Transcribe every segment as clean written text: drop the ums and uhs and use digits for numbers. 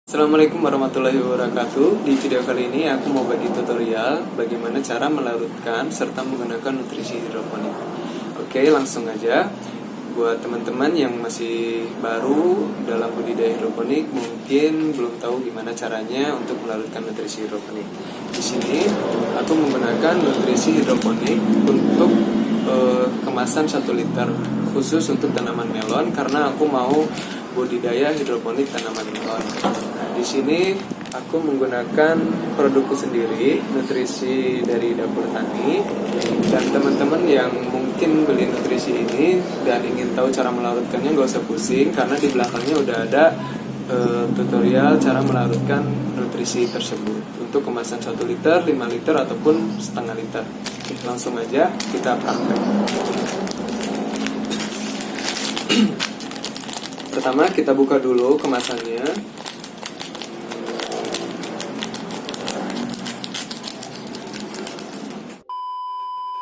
Assalamualaikum warahmatullahi wabarakatuh. Di video kali ini aku mau bagi tutorial bagaimana cara melarutkan serta menggunakan nutrisi hidroponik. Oke, langsung aja. Buat teman-teman yang masih baru dalam budidaya hidroponik, mungkin belum tahu gimana caranya untuk melarutkan nutrisi hidroponik. Di sini aku menggunakan nutrisi hidroponik untuk kemasan 1 liter khusus untuk tanaman melon karena aku mau budidaya hidroponik tanaman melon. Nah, di sini aku menggunakan produkku sendiri, nutrisi dari Dapur Tani. Dan teman-teman yang mungkin beli nutrisi ini dan ingin tahu cara melarutkannya, gak usah pusing karena di belakangnya udah ada tutorial cara melarutkan nutrisi tersebut untuk kemasan 1 liter, 5 liter ataupun setengah liter. Oke, langsung aja kita praktek. Pertama kita buka dulu kemasannya.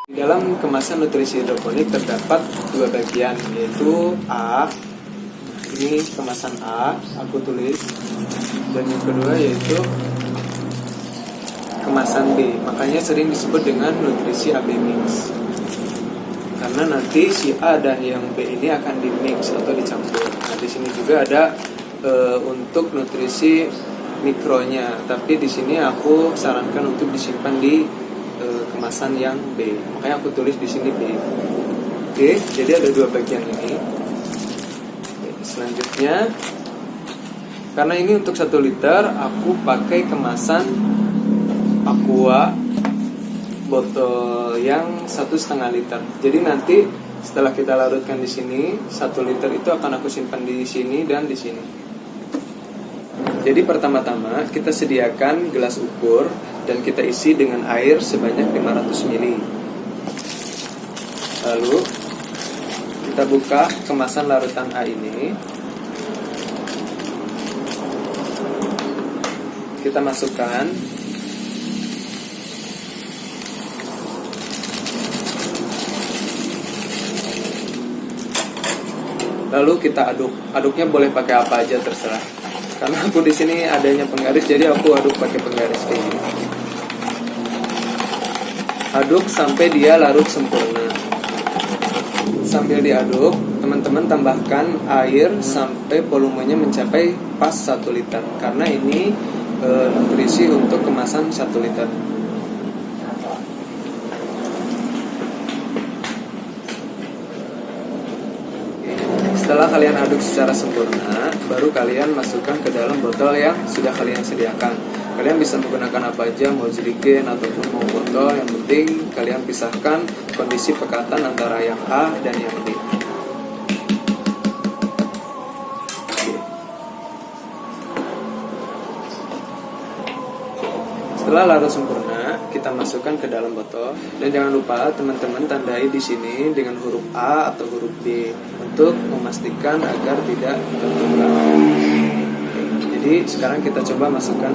Di dalam kemasan nutrisi hidroponik terdapat 2 bagian, yaitu A. Ini kemasan A, aku tulis. Dan yang kedua yaitu kemasan B. Makanya sering disebut dengan nutrisi AB mix. Karena nanti si A dan yang B ini akan di mix atau dicampur. Nah, di sini juga ada untuk nutrisi mikronya, tapi di sini aku sarankan untuk disimpan di kemasan yang B. Makanya aku tulis di sini B. Oke, jadi ada 2 bagian ini. Oke, selanjutnya, karena ini untuk 1 liter, aku pakai kemasan Aqua botol yang 1,5 liter. Jadi nanti setelah kita larutkan di sini, 1 liter itu akan aku simpan di sini dan di sini. Jadi pertama-tama kita sediakan gelas ukur dan kita isi dengan air sebanyak 500 ml. Lalu kita buka kemasan larutan A ini. Kita masukkan. Lalu kita aduk. Aduknya boleh pakai apa aja terserah. Karena aku di sini adanya penggaris, jadi aku aduk pakai penggaris kayak gini. Aduk sampai dia larut sempurna. Sambil diaduk, teman-teman tambahkan air sampai volumenya mencapai pas 1 liter. Karena ini nutrisi untuk kemasan 1 liter. Setelah kalian aduk secara sempurna, baru kalian masukkan ke dalam botol yang sudah kalian sediakan. Kalian bisa menggunakan apa aja, mau jerigen ataupun mau botol. Yang penting kalian pisahkan kondisi pekatan antara yang A dan yang B. Setelah larut sempurna, kita masukkan ke dalam botol. Dan jangan lupa teman-teman tandai di sini dengan huruf A atau huruf B untuk memastikan agar tidak tertukar. Jadi sekarang kita coba masukkan.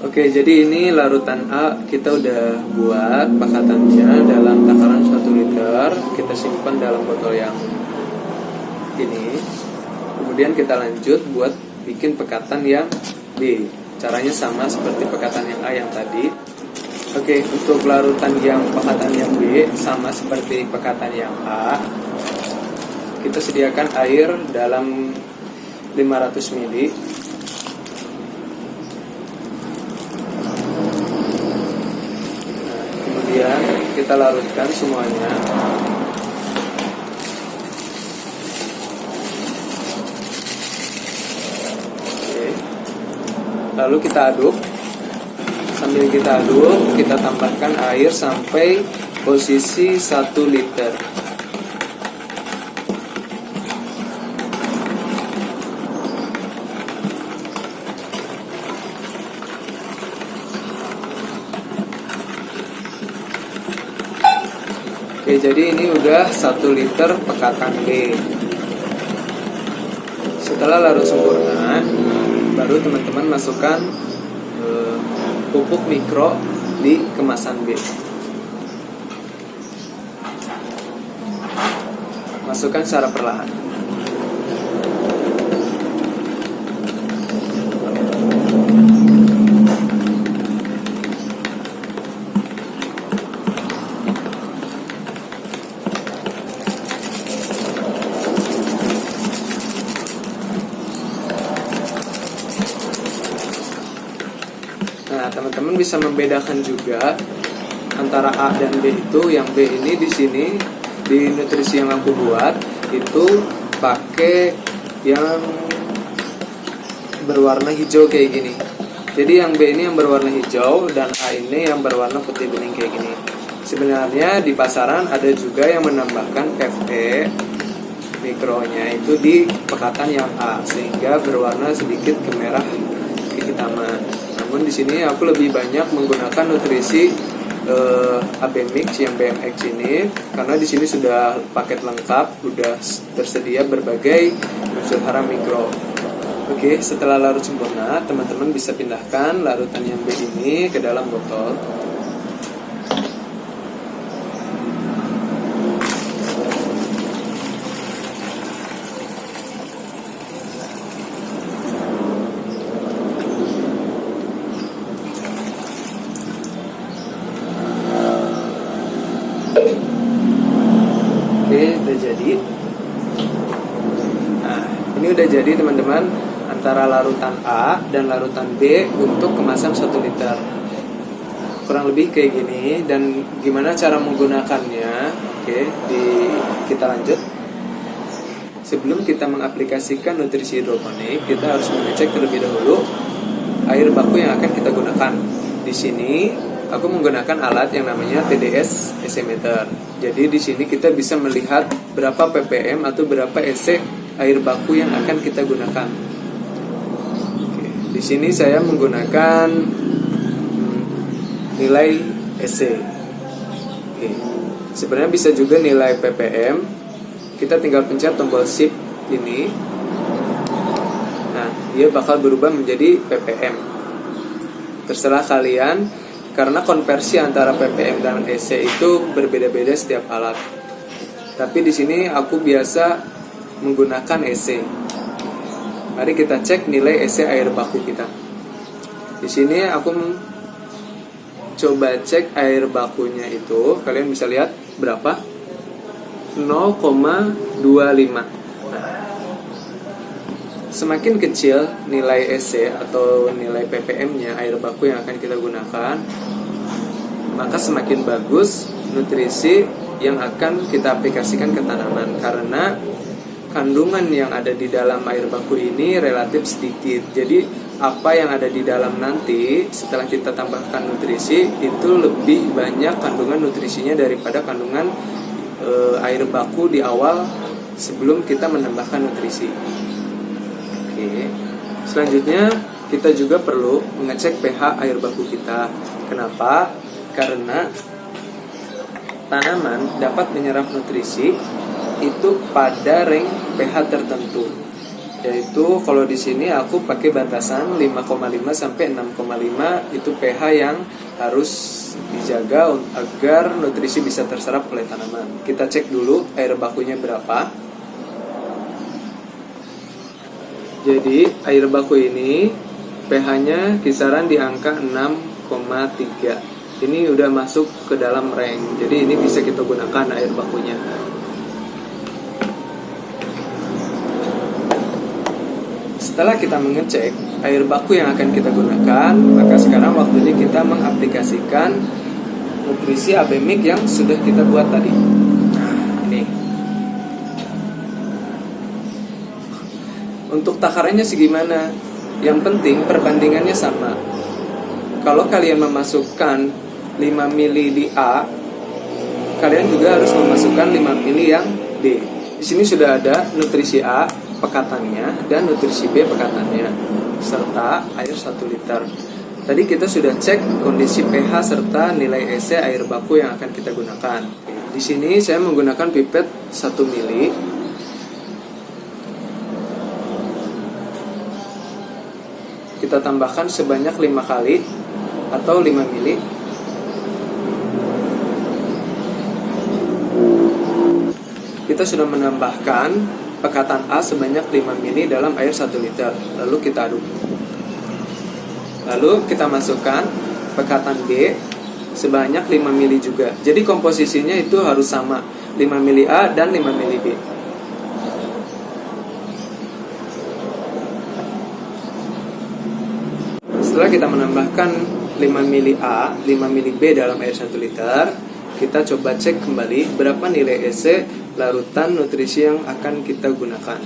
Oke, jadi ini larutan A kita udah buat pekatannya dalam takaran 1 liter. Kita simpan dalam botol yang ini. Kemudian kita lanjut buat bikin pekatan yang B. Caranya sama seperti pekatan yang A yang tadi. Oke, untuk larutan yang pekatan yang B sama seperti pekatan yang A. Kita sediakan air dalam 500 ml. Kemudian kita larutkan semuanya. Oke. Lalu kita aduk. Sambil kita aduk, kita tambahkan air sampai posisi 1 liter. Oke, jadi ini udah 1 liter pekatan B. Setelah larut sempurna, baru teman-teman masukkan pupuk mikro di kemasan B. Masukkan secara perlahan. Nah, teman-teman bisa membedakan juga antara A dan B itu. Yang B ini di sini di nutrisi yang aku buat itu pakai yang berwarna hijau kayak gini. Jadi yang B ini yang berwarna hijau dan A ini yang berwarna putih bening kayak gini. Sebenarnya di pasaran ada juga yang menambahkan Fe mikronya itu di pekatan yang A sehingga berwarna sedikit kemerah kehitaman. Namun di sini aku lebih banyak menggunakan nutrisi AB Mix yang BMX ini karena di sini sudah paket lengkap, sudah tersedia berbagai unsur hara mikro. Oke, setelah larut sempurna, teman-teman bisa pindahkan larutan yang B ini ke dalam botol. Oke, udah jadi. Nah, ini udah jadi teman-teman, antara larutan A dan larutan B untuk kemasan 1 liter. Kurang lebih kayak gini. Dan gimana cara menggunakannya? Oke, kita lanjut. Sebelum kita mengaplikasikan nutrisi hidroponik, kita harus mengecek terlebih dahulu air baku yang akan kita gunakan. Di sini aku menggunakan alat yang namanya TDS EC-meter. Jadi di sini kita bisa melihat berapa ppm atau berapa EC air baku yang akan kita gunakan. Oke, di sini saya menggunakan nilai EC. Oke. Sebenarnya bisa juga nilai ppm. Kita tinggal pencet tombol shift ini. Nah, dia bakal berubah menjadi ppm. Terserah kalian. Karena konversi antara ppm dan EC itu berbeda-beda setiap alat. Tapi di sini aku biasa menggunakan EC. Mari kita cek nilai EC air baku kita. Di sini aku coba cek air bakunya itu. Kalian bisa lihat berapa? 0,25. Semakin kecil nilai EC atau nilai ppm-nya air baku yang akan kita gunakan, maka semakin bagus nutrisi yang akan kita aplikasikan ke tanaman. Karena kandungan yang ada di dalam air baku ini relatif sedikit. Jadi apa yang ada di dalam nanti setelah kita tambahkan nutrisi itu lebih banyak kandungan nutrisinya daripada kandungan air baku di awal sebelum kita menambahkan nutrisi. Oke. Selanjutnya kita juga perlu mengecek pH air baku kita. Kenapa? Karena tanaman dapat menyerap nutrisi itu pada range pH tertentu. Yaitu kalau di sini aku pakai batasan 5,5 sampai 6,5 itu pH yang harus dijaga agar nutrisi bisa terserap oleh tanaman. Kita cek dulu air bakunya berapa. Jadi air baku ini pH-nya kisaran di angka 6,3. Ini udah masuk ke dalam range. Jadi ini bisa kita gunakan air bakunya. Setelah kita mengecek air baku yang akan kita gunakan, maka sekarang waktunya kita mengaplikasikan nutrisi AB Mix yang sudah kita buat tadi. Nah, ini. Untuk takarannya segimana? Yang penting perbandingannya sama. Kalau kalian memasukkan 5 ml di A, kalian juga harus memasukkan 5 ml yang D. Di sini sudah ada nutrisi A pekatannya dan nutrisi B pekatannya serta air 1 liter. Tadi kita sudah cek kondisi pH serta nilai EC air baku yang akan kita gunakan. Di di sini saya menggunakan pipet 1 mili. Kita tambahkan sebanyak 5 kali atau 5 mili. Kita sudah menambahkan pekatan A sebanyak 5 mili dalam air 1 liter. Lalu kita aduk. Lalu kita masukkan pekatan B sebanyak 5 mili juga. Jadi komposisinya itu harus sama, 5 mili A dan 5 mili B. Setelah kita menambahkan 5 mili A, 5 mili B dalam air 1 liter, kita coba cek kembali berapa nilai EC larutan nutrisi yang akan kita gunakan.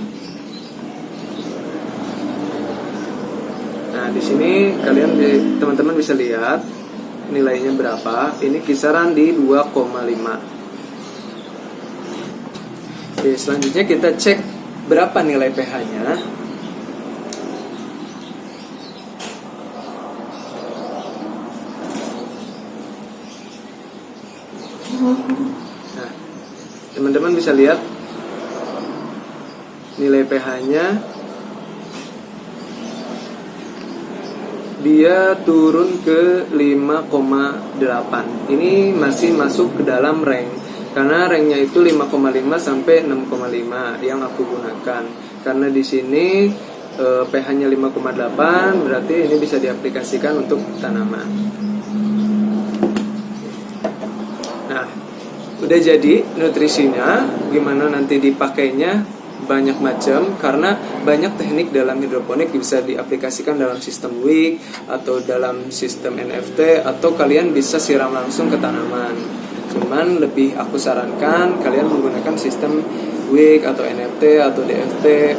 Nah, di sini teman-teman bisa lihat nilainya berapa. Ini kisaran di 2,5. Oke, selanjutnya kita cek berapa nilai pH-nya. Nah, teman-teman bisa lihat nilai pH-nya dia turun ke 5,8. Ini masih masuk ke dalam rank, karena ranknya itu 5,5 sampai 6,5 yang aku gunakan. Karena di sini pH-nya 5,8, berarti ini bisa diaplikasikan untuk tanaman. Nah, udah jadi nutrisinya. Gimana nanti dipakainya? Banyak macam, karena banyak teknik dalam hidroponik bisa diaplikasikan dalam sistem wick atau dalam sistem NFT, atau kalian bisa siram langsung ke tanaman. Cuman lebih aku sarankan kalian menggunakan sistem wick atau NFT atau DFT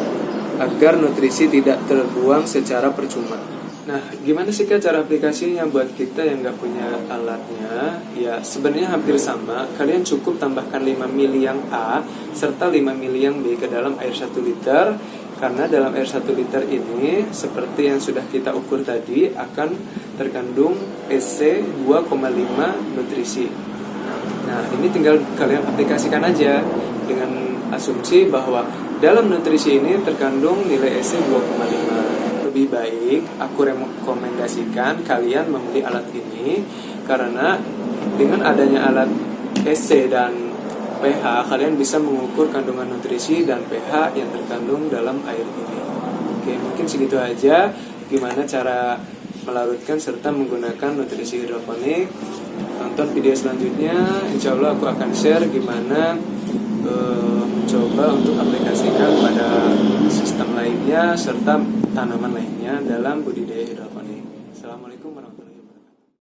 agar nutrisi tidak terbuang secara percuma. Nah, gimana sih Kak cara aplikasinya buat kita yang nggak punya alatnya? Ya, sebenarnya hampir sama. Kalian cukup tambahkan 5 mili yang A serta 5 mili yang B ke dalam air 1 liter. Karena dalam air 1 liter ini, seperti yang sudah kita ukur tadi, akan terkandung EC 2,5 nutrisi. Nah, ini tinggal kalian aplikasikan aja dengan asumsi bahwa dalam nutrisi ini terkandung nilai EC 2,5. Lebih baik aku rekomendasikan kalian membeli alat ini, karena dengan adanya alat EC dan pH kalian bisa mengukur kandungan nutrisi dan pH yang terkandung dalam air ini. Oke, mungkin segitu aja gimana cara melarutkan serta menggunakan nutrisi hidroponik. Tonton video selanjutnya, insya Allah aku akan share gimana coba untuk aplikasikan pada sistem lainnya serta tanaman lainnya dalam budidaya hidroponik. Assalamualaikum warahmatullahi wabarakatuh.